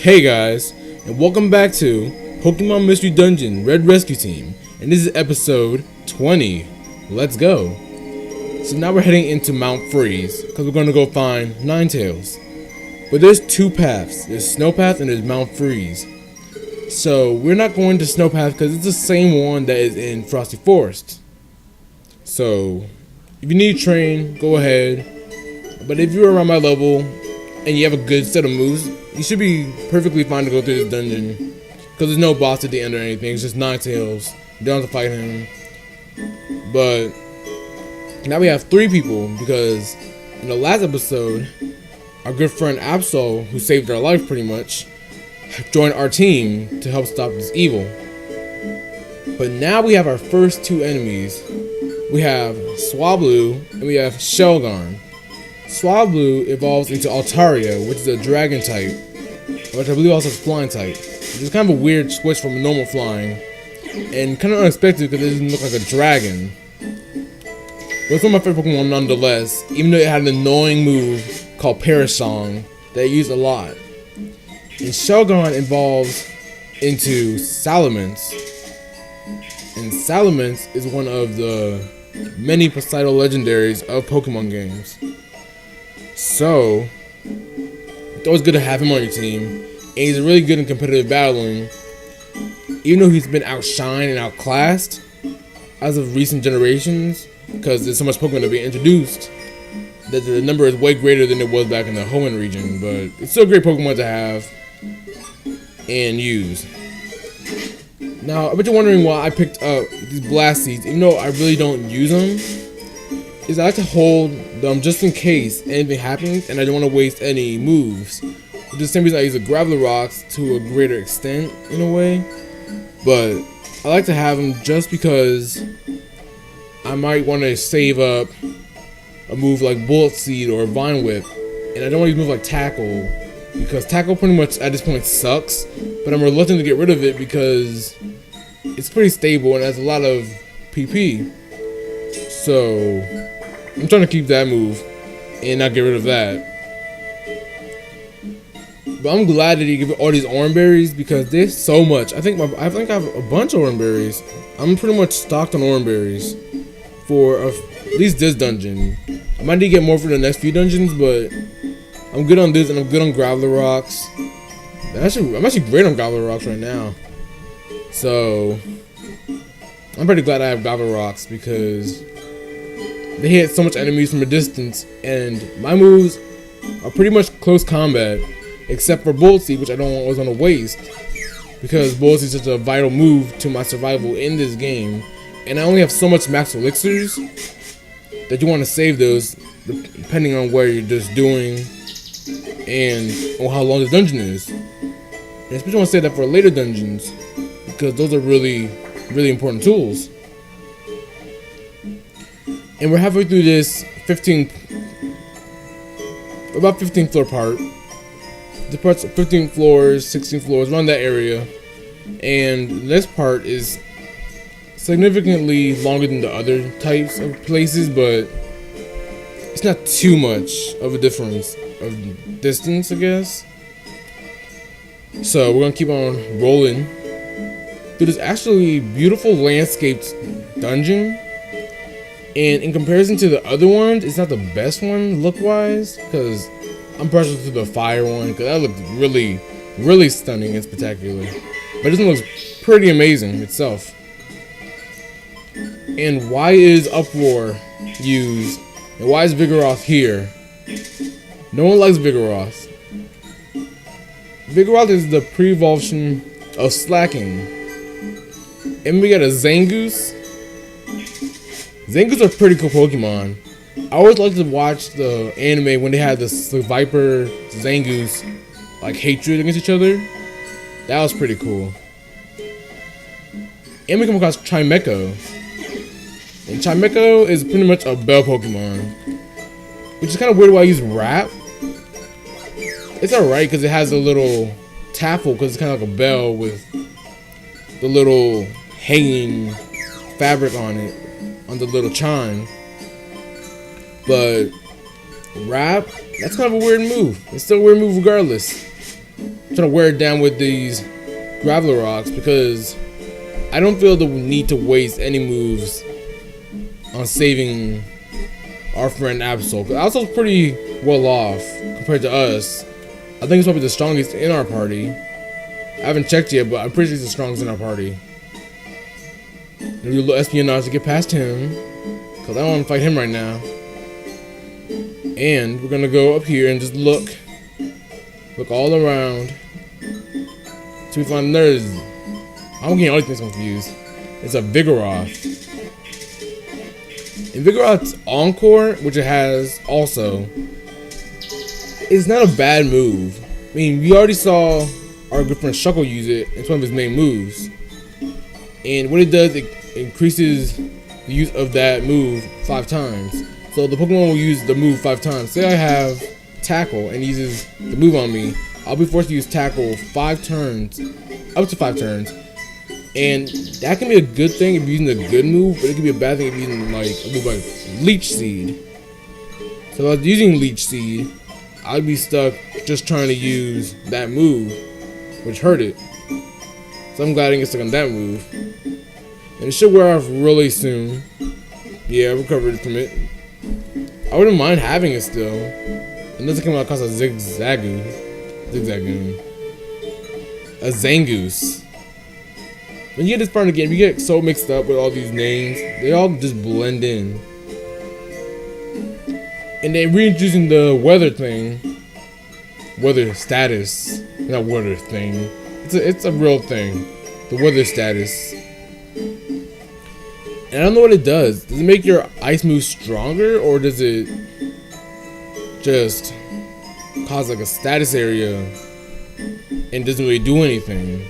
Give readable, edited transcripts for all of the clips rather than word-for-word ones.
Hey guys, and welcome back to Pokemon Mystery Dungeon Red Rescue Team, and this is episode 20. Let's go. So now we're heading into Mount Freeze, because we're going to go find Ninetales. But there's two paths, there's Snow Path and there's Mount Freeze. So we're not going to Snow Path because it's the same one that is in Frosty Forest. So if you need to train, go ahead. But if you're around my level and you have a good set of moves, you should be perfectly fine to go through this dungeon. Because there's no boss at the end or anything, it's just Ninetales. You don't have to fight him. But now we have 3 people because in the last episode, our good friend Absol, who saved our life pretty much, joined our team to help stop this evil. But now we have our first 2 enemies. We have Swablu and we have Shelgon. Swablu evolves into Altaria, which is a dragon type, which I believe also has flying type. It's kind of a weird switch from normal flying, and kind of unexpected because it doesn't look like a dragon. But it's one of my favorite Pokemon nonetheless, even though it had an annoying move called Parasong that I use a lot. And Shelgon evolves into Salamence, and Salamence is one of the many Poseidon legendaries of Pokemon games. So, it's always good to have him on your team, and he's really good in competitive battling, even though he's been outshined and outclassed as of recent generations, because there's so much Pokemon to be introduced, that the number is way greater than it was back in the Hoenn region, but it's still a great Pokemon to have and use. Now, I bet you're wondering why I picked up these Blast Seeds, even though I really don't use them, is I like to hold them just in case anything happens and I don't want to waste any moves. Which is the same reason I use the Graveler Rocks to a greater extent in a way. But I like to have them just because I might want to save up a move like Bullet Seed or Vine Whip. And I don't want to use moves like Tackle, because Tackle pretty much at this point sucks. But I'm reluctant to get rid of it because it's pretty stable and has a lot of PP. So I'm trying to keep that move and not get rid of that. But I'm glad that he gave all these orange berries because there's so much. I think I have a bunch of orange berries. I'm pretty much stocked on orange berries for at least this dungeon. I might need to get more for the next few dungeons, but I'm good on this and I'm good on Graveler Rocks. I'm actually great on Graveler Rocks right now. So I'm pretty glad I have Graveler Rocks because they hit so much enemies from a distance, and my moves are pretty much close combat, except for Bullet Seed, which I don't always want to waste, because Bullet Seed is such a vital move to my survival in this game, and I only have so much max elixirs that you want to save those depending on where you're just doing and on how long the dungeon is. And especially want to save that for later dungeons, because those are really, really important tools. And we're halfway through this about 15 floor part. The part's 15 floors, 16 floors, around that area. And this part is significantly longer than the other types of places, but it's not too much of a difference of distance, I guess. So we're gonna keep on rolling through this actually beautiful landscaped dungeon. And in comparison to the other ones, it's not the best one look-wise, because I'm partial to the fire one, because that looked really, really stunning and spectacular. But this one looks pretty amazing itself. And why is Uproar used? And why is Vigoroth here? No one likes Vigoroth. Vigoroth is the pre-evolution of Slacking. And we got a Zangoose. Zangoose are pretty cool Pokemon. I always like to watch the anime when they had the Viper Zangoose like hatred against each other. That was pretty cool. And we come across Chimecho. And Chimecho is pretty much a bell Pokemon, which is kind of weird why I use Wrap. It's alright because it has a little taffel, because it's kind of like a bell with the little hanging fabric on it, on the little chime. But Wrap, that's kind of a weird move. It's still a weird move regardless. I'm trying to wear it down with these gravel rocks because I don't feel the need to waste any moves on saving our friend Absol. Absol's pretty well off compared to us. I think he's probably the strongest in our party. I haven't checked yet, but I'm pretty sure he's the strongest in our party. Do a little espionage to get past him, because I don't want to fight him right now. And we're gonna go up here and just look all around till we find there's. I'm getting all these things confused. It's a Vigoroth. And Vigoroth's Encore, which it has also, is not a bad move. I mean, we already saw our good friend Shuckle use it. It's one of his main moves. And what it does, it increases the use of that move 5 times. So the Pokemon will use the move 5 times. Say I have Tackle and uses the move on me, I'll be forced to use Tackle 5 turns, up to 5 turns. And that can be a good thing if you're using a good move, but it can be a bad thing if you're using like a move like Leech Seed. So if I was using Leech Seed, I'd be stuck just trying to use that move, which hurt it. So I'm glad I didn't get stuck on that move. And it should wear off really soon. Yeah, I recovered from it. I wouldn't mind having it still. Unless it came out cost a Zigzagoon. A Zangoose. When you get this part of the game, you get so mixed up with all these names. They all just blend in. And they're reintroducing the weather thing. Weather status. Not weather thing. It's a real thing. The weather status. And I don't know what it does. Does it make your ice move stronger, or does it just cause like a status area and doesn't really do anything?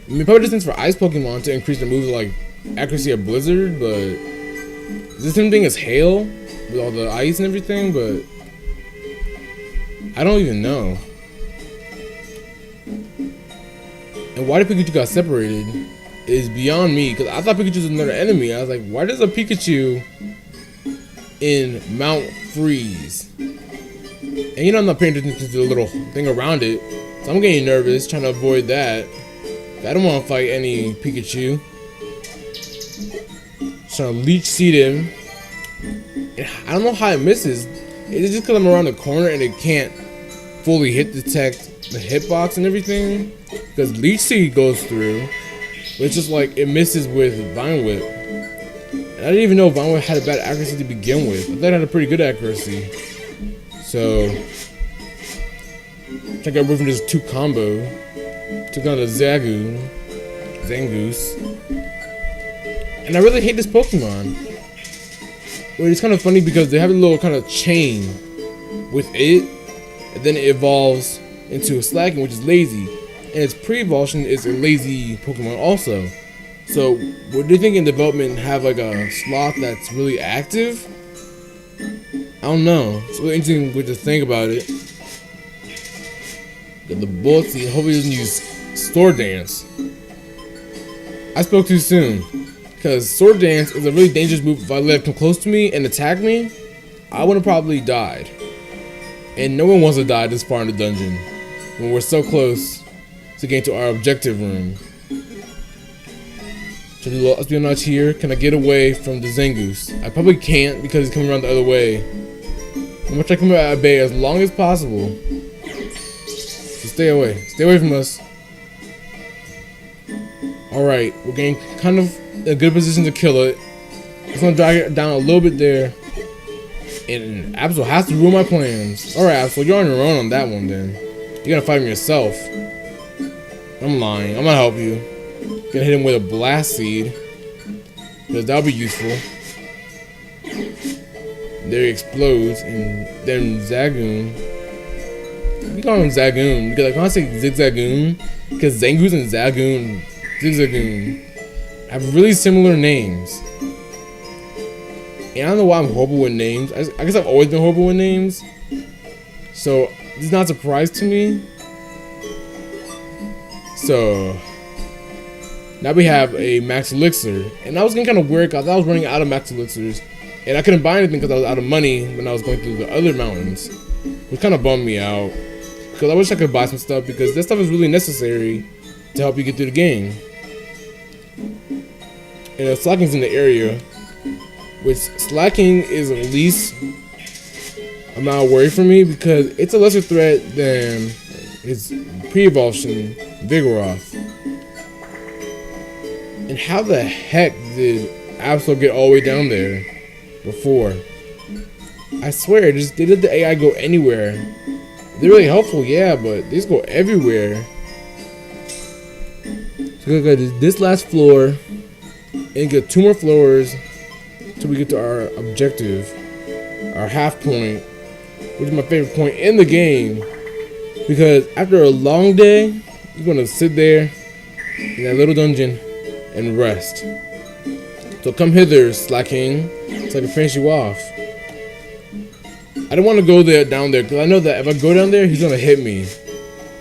I mean, probably just things for ice Pokemon to increase their moves like accuracy of Blizzard, but is the same thing as Hail with all the ice and everything? But I don't even know. And why the Pikachu got separated is beyond me, because I thought Pikachu was another enemy. I was like, why does a Pikachu in Mount Freeze? And you know I'm not paying attention to the little thing around it, so I'm getting nervous trying to avoid that. I don't want to fight any Pikachu. So Leech Seed him. And I don't know how it misses. Is it just because I'm around the corner and it can't fully detect the hitbox and everything? Because Leech Seed goes through. But it's just like it misses with Vine Whip. And I didn't even know Vine Whip had a bad accuracy to begin with. I thought it had a pretty good accuracy. So check out away from this 2 combo. Took on a Zangoose. And I really hate this Pokemon. But it's kind of funny because they have a little kind of chain with it, and then it evolves into a Slaking, which is lazy. And its pre-evolution is a lazy Pokemon also. So what do you think in development have like a Sloth that's really active? I don't know. It's really interesting what to think about it. Got the Bullet Seed. Hopefully it doesn't use Sword Dance. I spoke too soon, because Sword Dance is a really dangerous move. If I let it come close to me and attack me, I would have probably died. And no one wants to die this far in the dungeon when we're so close to getting to our objective room. So do a little espionage here. Can I get away from the Zangoose? I probably can't because he's coming around the other way. I'm gonna try to come at bay as long as possible. So stay away. Stay away from us. Alright, we're getting kind of in a good position to kill it. Just gonna drag it down a little bit there. And Absol has to ruin my plans. Alright, Absol, you're on your own on that one then. You're gonna fight him yourself. I'm lying. I'm gonna help you. Gonna hit him with a Blast Seed, because that'll be useful. There he explodes, and then Zagoon. We call him Zagoon because I say Zigzagoon because Zangoose and Zagoon, Zigzagoon have really similar names. And I don't know why I'm horrible with names. I guess I've always been horrible with names, so it's not a surprise to me. So now we have a Max Elixir, and I was getting kind of weird because I was running out of Max Elixirs, and I couldn't buy anything because I was out of money when I was going through the other mountains, which kind of bummed me out. because I wish I could buy some stuff, because that stuff is really necessary to help you get through the game. And slacking's in the area, which slacking is at least a amount of worry for me, because it's a lesser threat than his pre-evolution Vigoroth. And how the heck did Absol get all the way down there before? I swear, they let the AI go anywhere. They're really helpful, yeah, but they just go everywhere. So we're gonna go to this last floor and get 2 more floors till we get to our objective, our half point, which is my favorite point in the game, because after a long day, you're gonna sit there in that little dungeon and rest. So come hither, Slacking, so I can finish you off. I don't want to go down there, because I know that if I go down there, he's gonna hit me,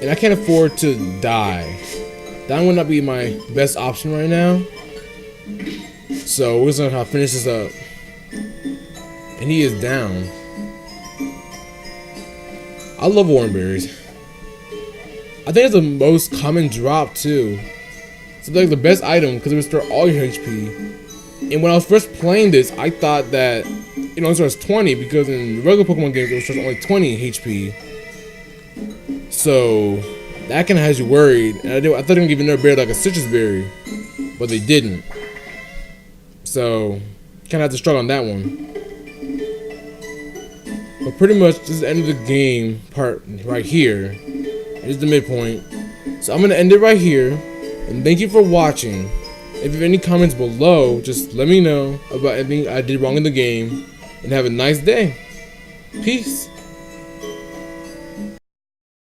and I can't afford to die. That would not be my best option right now. So we're just gonna finish this up, and he is down. I love Warrenberries. I think it's the most common drop too. It's like the best item because it restores all your HP. And when I was first playing this, I thought that it restores 20, because in the regular Pokemon games it restores only 20 HP. So that kind of has you worried. And I thought they were gonna give you another berry like a citrus berry, but they didn't. So kind of have to struggle on that one. But pretty much this is the end of the game part right here. This is the midpoint. So I'm gonna end it right here. And thank you for watching. If you have any comments below, just let me know about anything I did wrong in the game. And have a nice day. Peace.